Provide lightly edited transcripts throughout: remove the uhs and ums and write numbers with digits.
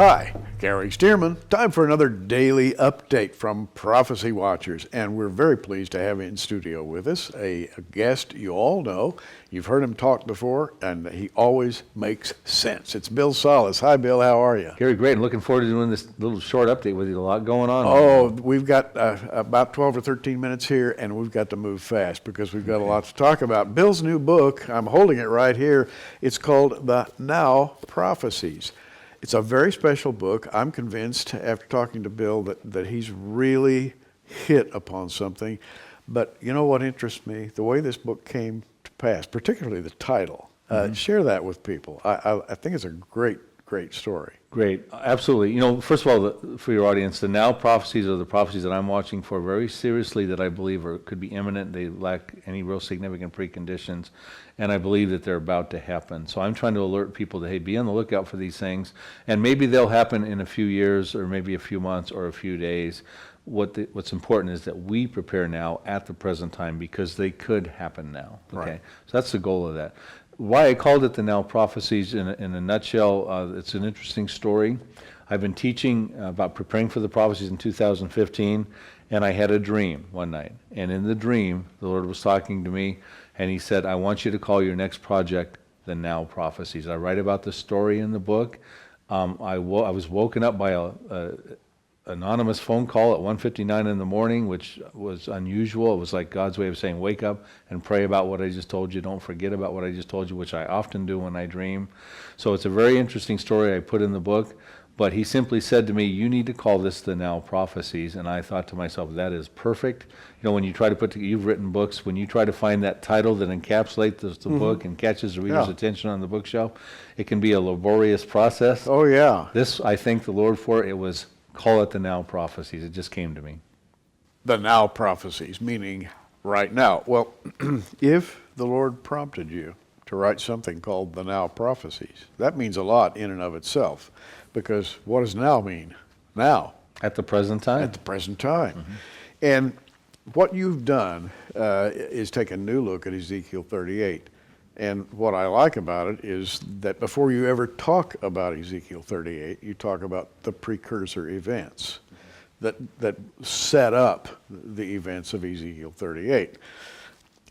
Hi, Gary Stearman. Time for another daily update from Prophecy Watchers, and we're very pleased to have in studio with us a guest you all know. You've heard him talk before, and he always makes sense. It's Bill Salus. Hi, Bill. How are you? Gary, great. Looking forward to doing this little short update with you. A lot going on. Oh, we've got about 12 or 13 minutes here, and we've got to move fast because we've got a lot to talk about. Bill's new book, I'm holding it right here. It's called the Now Prophecies. It's a very special book. I'm convinced, after talking to Bill, that he's really hit upon something. But you know what interests me? The way this book came to pass, particularly the title. Share that with people. I think it's a great story. Great. Absolutely. You know, first of all, for your audience, the Now Prophecies are the prophecies that I'm watching for very seriously that I believe could be imminent. They lack any real significant preconditions, and I believe that they're about to happen. So I'm trying to alert people that, hey, be on the lookout for these things, and maybe they'll happen in a few years or maybe a few months or a few days. What's important is that we prepare now at the present time because they could happen now. Okay, Right. So that's the goal of that. Why I called it the Now Prophecies in a nutshell, it's an interesting story. I've been teaching about preparing for the prophecies in 2015, and I had a dream one night. And in the dream, the Lord was talking to me, and He said, I want you to call your next project the Now Prophecies. I write about the story in the book. I was woken up by a anonymous phone call at 1:59 in the morning, which was unusual. It was like God's way of saying, wake up and pray about what I just told you. Don't forget about what I just told you, which I often do when I dream. So it's a very interesting story I put in the book, but He simply said to me, you need to call this the Now Prophecies. And I thought to myself, that is perfect. You know, when you try to you've written books, when you try to find that title that encapsulates the book and catches the reader's attention on the bookshelf, it can be a laborious process. Oh, yeah. This, I thank the Lord for. It was, call it the Now Prophecies. It just came to me. The Now Prophecies, meaning right now. Well, if the Lord prompted you to write something called the Now Prophecies, that means a lot in and of itself, because what does now mean? Now. At the present time. At the present time. And what you've done is take a new look at Ezekiel 38. And what I like about it is that before you ever talk about Ezekiel 38, you talk about the precursor events that set up the events of Ezekiel 38.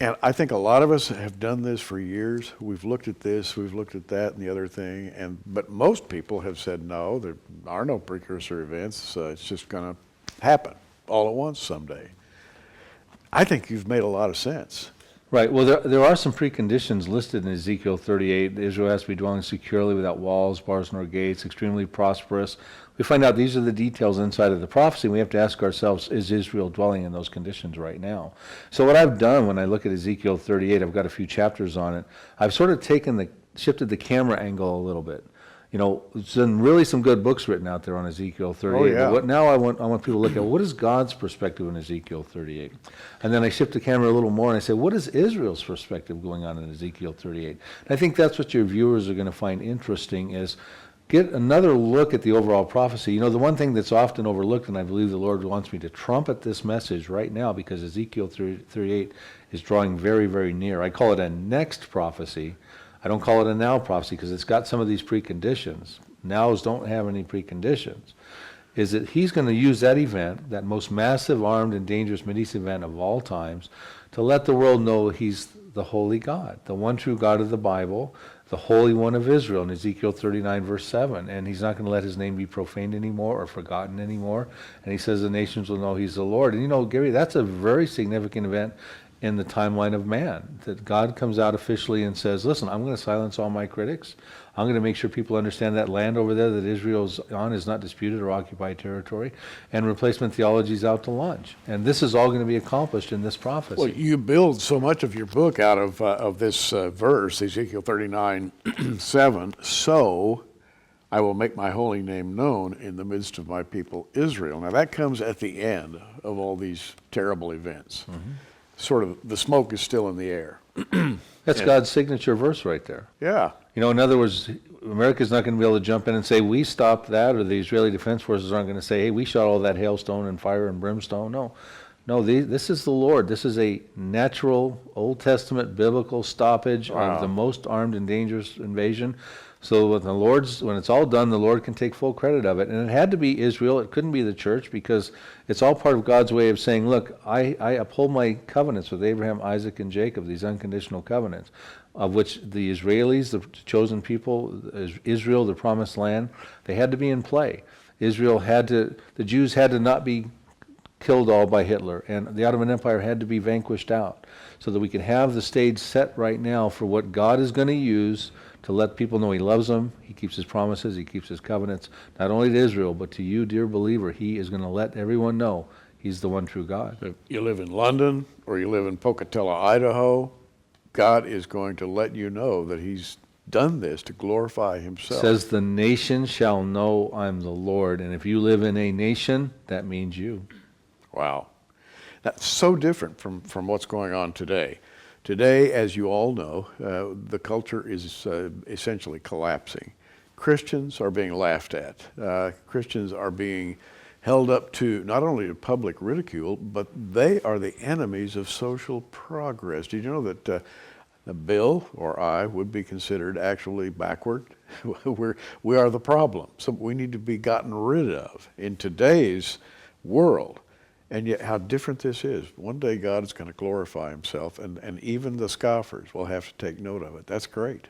And I think a lot of us have done this for years. We've looked at this, we've looked at that and the other thing, but most people have said, no, there are no precursor events. It's just going to happen all at once someday. I think you've made a lot of sense. Right. Well, there are some preconditions listed in Ezekiel 38. Israel has to be dwelling securely without walls, bars, nor gates, extremely prosperous. We find out these are the details inside of the prophecy. We have to ask ourselves, is Israel dwelling in those conditions right now? So what I've done when I look at Ezekiel 38, I've got a few chapters on it. I've sort of shifted the camera angle a little bit. You know, there's been really some good books written out there on Ezekiel 38. Oh, yeah. But now I want people to look at what is God's perspective in Ezekiel 38? And then I shift the camera a little more and I say, what is Israel's perspective going on in Ezekiel 38? And I think that's what your viewers are going to find interesting is get another look at the overall prophecy. You know, the one thing that's often overlooked, and I believe the Lord wants me to trumpet this message right now because Ezekiel 38 is drawing very, very near. I call it a next prophecy. I don't call it a now prophecy because it's got some of these preconditions. Nows don't have any preconditions. Is that He's going to use that event, that most massive, armed, and dangerous Mideast event of all times, to let the world know He's the holy God, the one true God of the Bible, the Holy One of Israel in Ezekiel 39, verse 7. And He's not going to let His name be profaned anymore or forgotten anymore. And He says the nations will know He's the Lord. And you know, Gary, that's a very significant event in the timeline of man, that God comes out officially and says, listen, I'm going to silence all my critics. I'm going to make sure people understand that land over there that Israel's on is not disputed or occupied territory, and replacement theology is out to lunch. And this is all going to be accomplished in this prophecy. Well, you build so much of your book out of this verse, Ezekiel 39, 7, so I will make my holy name known in the midst of my people Israel. Now that comes at the end of all these terrible events. Sort of the smoke is still in the air. That's God's signature verse right there. Yeah. You know, in other words, America's not going to be able to jump in and say, we stopped that, or the Israeli Defense Forces aren't going to say, hey, we shot all that hailstone and fire and brimstone. No, this is the Lord. This is a natural, Old Testament, biblical stoppage of the most armed and dangerous invasion. So when it's all done, the Lord can take full credit of it. And it had to be Israel. It couldn't be the church, because it's all part of God's way of saying, look, I uphold my covenants with Abraham, Isaac, and Jacob, these unconditional covenants, of which the Israelis, the chosen people, Israel, the promised land, they had to be in play. The Jews had to not be killed all by Hitler, and the Ottoman Empire had to be vanquished out, so that we can have the stage set right now for what God is going to use to let people know He loves them, He keeps His promises, He keeps His covenants, not only to Israel, but to you, dear believer. He is going to let everyone know He's the one true God. If you live in London or you live in Pocatello, Idaho, God is going to let you know that He's done this to glorify Himself. It says the nation shall know I'm the Lord, and if you live in a nation, that means you. Wow. That's so different from what's going on today. Today, as you all know, the culture is essentially collapsing. Christians are being laughed at. Christians are being held up to not only to public ridicule, but they are the enemies of social progress. Did you know that Bill or I would be considered actually backward? We are the problem. So we need to be gotten rid of in today's world. And yet how different this is. One day God is going to glorify Himself, and even the scoffers will have to take note of it. That's great.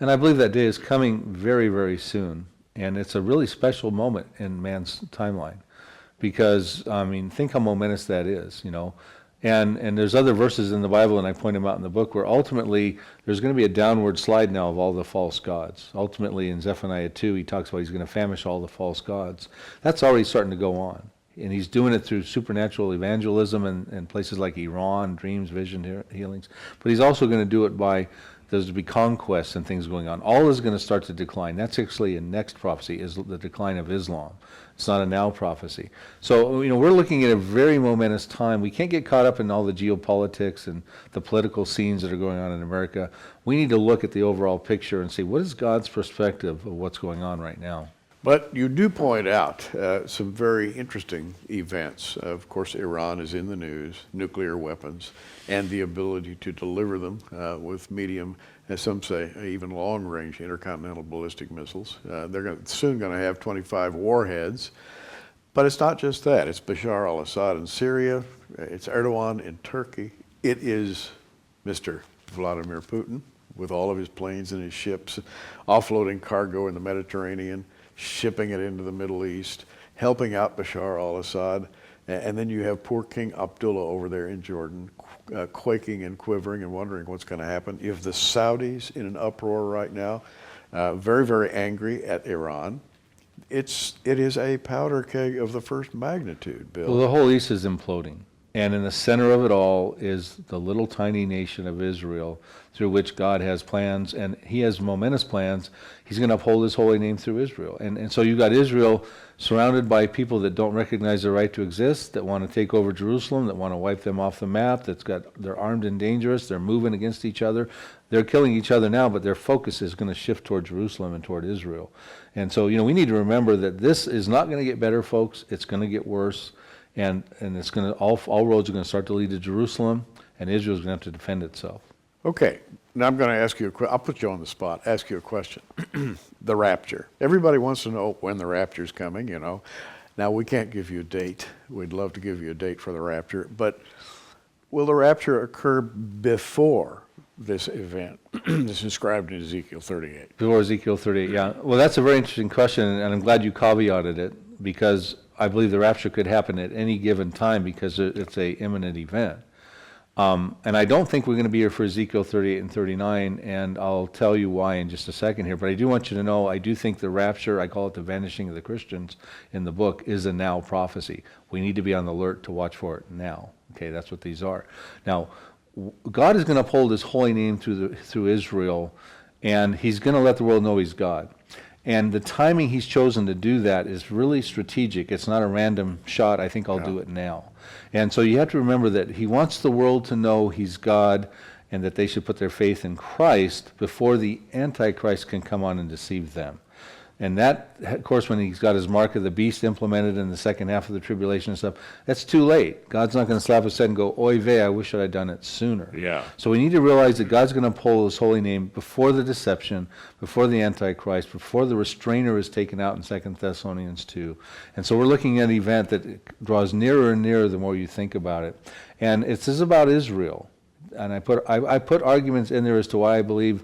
And I believe that day is coming very, very soon. And it's a really special moment in man's timeline. Because, I mean, think how momentous that is, you know. And there's other verses in the Bible, and I point them out in the book, where ultimately there's going to be a downward slide now of all the false gods. Ultimately in Zephaniah 2, he talks about He's going to famish all the false gods. That's already starting to go on. And He's doing it through supernatural evangelism in places like Iran, dreams, vision, healings. But He's also going to do it by, there's to be conquests and things going on. All is going to start to decline. That's actually a next prophecy, is the decline of Islam. It's not a now prophecy. So, you know, we're looking at a very momentous time. We can't get caught up in all the geopolitics and the political scenes that are going on in America. We need to look at the overall picture and see, what is God's perspective of what's going on right now? But you do point out some very interesting events. Of course, Iran is in the news, nuclear weapons, and the ability to deliver them with medium, as some say, even long-range intercontinental ballistic missiles. They're soon going to have 25 warheads. But it's not just that. It's Bashar al-Assad in Syria. It's Erdogan in Turkey. It is Mr. Vladimir Putin with all of his planes and his ships, offloading cargo in the Mediterranean, shipping it into the Middle East, helping out Bashar al-Assad. And then you have poor King Abdullah over there in Jordan, quaking and quivering and wondering what's going to happen. You have the Saudis in an uproar right now, very, very angry at Iran. It is a powder keg of the first magnitude, Bill. Well, the whole East is imploding. And in the center of it all is the little tiny nation of Israel, through which God has plans, and He has momentous plans. He's going to uphold His holy name through Israel. And so you've got Israel surrounded by people that don't recognize their right to exist, that want to take over Jerusalem, that want to wipe them off the map, they're armed and dangerous, they're moving against each other. They're killing each other now, but their focus is going to shift toward Jerusalem and toward Israel. And so, you know, we need to remember that this is not going to get better, folks. It's going to get worse. And it's going to all roads are going to start to lead to Jerusalem, and Israel's going to have to defend itself. Okay, now I'm going to ask you I'll put you on the spot, ask you a question. The rapture. Everybody wants to know when the rapture's coming, you know. Now, we can't give you a date. We'd love to give you a date for the rapture, but will the rapture occur before this event that's described in Ezekiel 38? Before Ezekiel 38, yeah. Well, that's a very interesting question, and I'm glad you caveated it, because I believe the rapture could happen at any given time because it's an imminent event. And I don't think we're going to be here for Ezekiel 38 and 39, and I'll tell you why in just a second here. But I do want you to know, I do think the rapture, I call it the vanishing of the Christians in the book, is a now prophecy. We need to be on the alert to watch for it now. Okay, that's what these are. Now, God is going to uphold His holy name through Israel, and He's going to let the world know He's God. And the timing He's chosen to do that is really strategic. It's not a random shot, I think I'll do it now. And so you have to remember that He wants the world to know He's God and that they should put their faith in Christ before the Antichrist can come on and deceive them. And that, of course, when he's got his mark of the beast implemented in the second half of the tribulation and stuff, that's too late. God's not going to slap his head and go, oy vey, I wish I'd done it sooner. Yeah. So we need to realize that God's going to uphold his holy name before the deception, before the Antichrist, before the restrainer is taken out in 2 Thessalonians 2. And so we're looking at an event that draws nearer and nearer the more you think about it. And it is about Israel. And I put arguments in there as to why I believe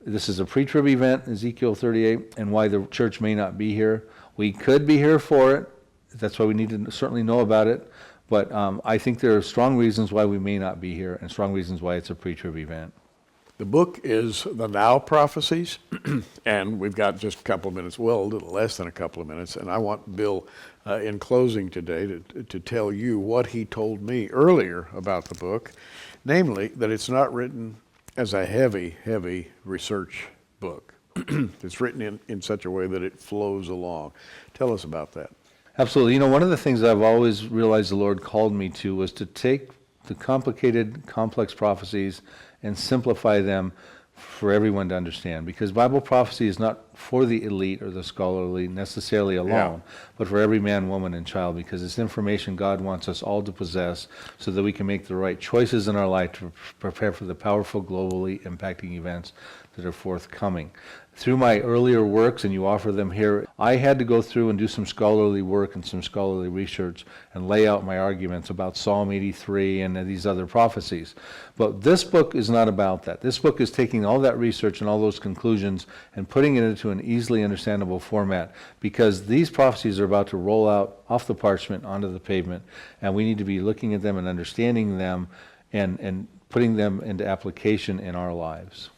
this is a pre-trib event, Ezekiel 38, and why the church may not be here. We could be here for it. That's why we need to certainly know about it. But I think there are strong reasons why we may not be here and strong reasons why it's a pre-trib event. The book is the Now Prophecies, and we've got just a couple of minutes, well, a little less than a couple of minutes, and I want Bill, in closing today, to tell you what he told me earlier about the book, namely that it's not written as a heavy research book. It's written in such a way that it flows along. Tell us about that. Absolutely. You know, one of the things I've always realized the Lord called me to was to take the complicated, complex prophecies and simplify them for everyone to understand. Because Bible prophecy is not for the elite or the scholarly necessarily alone, but for every man, woman, and child, because it's information God wants us all to possess so that we can make the right choices in our life to prepare for the powerful, globally impacting events that are forthcoming. Through my earlier works, and you offer them here, I had to go through and do some scholarly work and some scholarly research and lay out my arguments about Psalm 83 and these other prophecies. But this book is not about that. This book is taking all that research and all those conclusions and putting it into an easily understandable format, because these prophecies are about to roll out off the parchment onto the pavement, and we need to be looking at them and understanding them and putting them into application in our lives.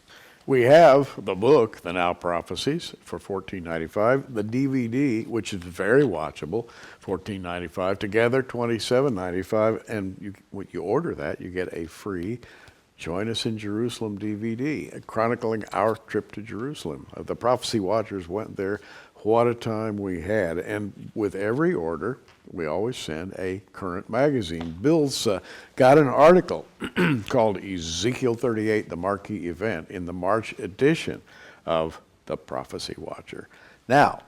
We have the book, The Now Prophecies, for $14.95. The DVD, which is very watchable, $14.95. Together, $27.95. And when you order that, you get a free Join Us in Jerusalem DVD, chronicling our trip to Jerusalem. The Prophecy Watchers went there. What a time we had. And with every order, we always send a current magazine. Bill's got an article called Ezekiel 38, the Marquee Event, in the March edition of the Prophecy Watcher. Now,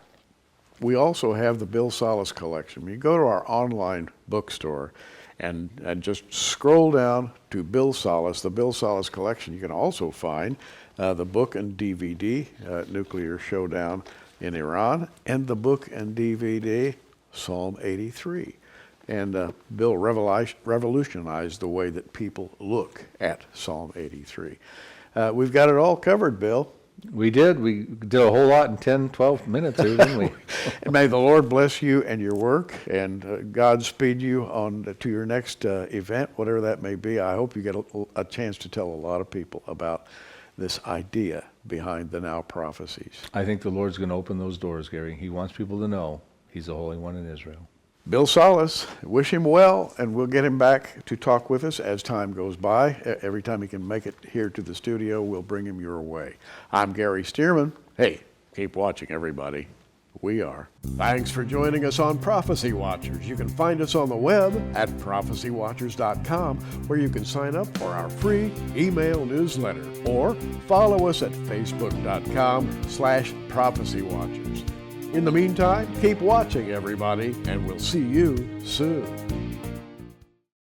we also have the Bill Salus collection. You go to our online bookstore and just scroll down to Bill Salus, the Bill Salus collection. You can also find the book and DVD, Nuclear Showdown in Iran, and the book and DVD, Psalm 83. And Bill revolutionized the way that people look at Psalm 83. We've got it all covered, Bill. We did. We did a whole lot in 10, 12 minutes here, didn't we? And may the Lord bless you and your work, and Godspeed you on to your next event, whatever that may be. I hope you get a chance to tell a lot of people about this idea behind the Now Prophecies. I think the Lord's going to open those doors, Gary. He wants people to know He's the Holy One in Israel. Bill Salus, wish him well, and we'll get him back to talk with us as time goes by. Every time he can make it here to the studio, we'll bring him your way. I'm Gary Stearman. Hey, keep watching, everybody. We are. Thanks for joining us on Prophecy Watchers. You can find us on the web at prophecywatchers.com, where you can sign up for our free email newsletter, or follow us at facebook.com/prophecywatchers. In the meantime, keep watching, everybody, and we'll see you soon.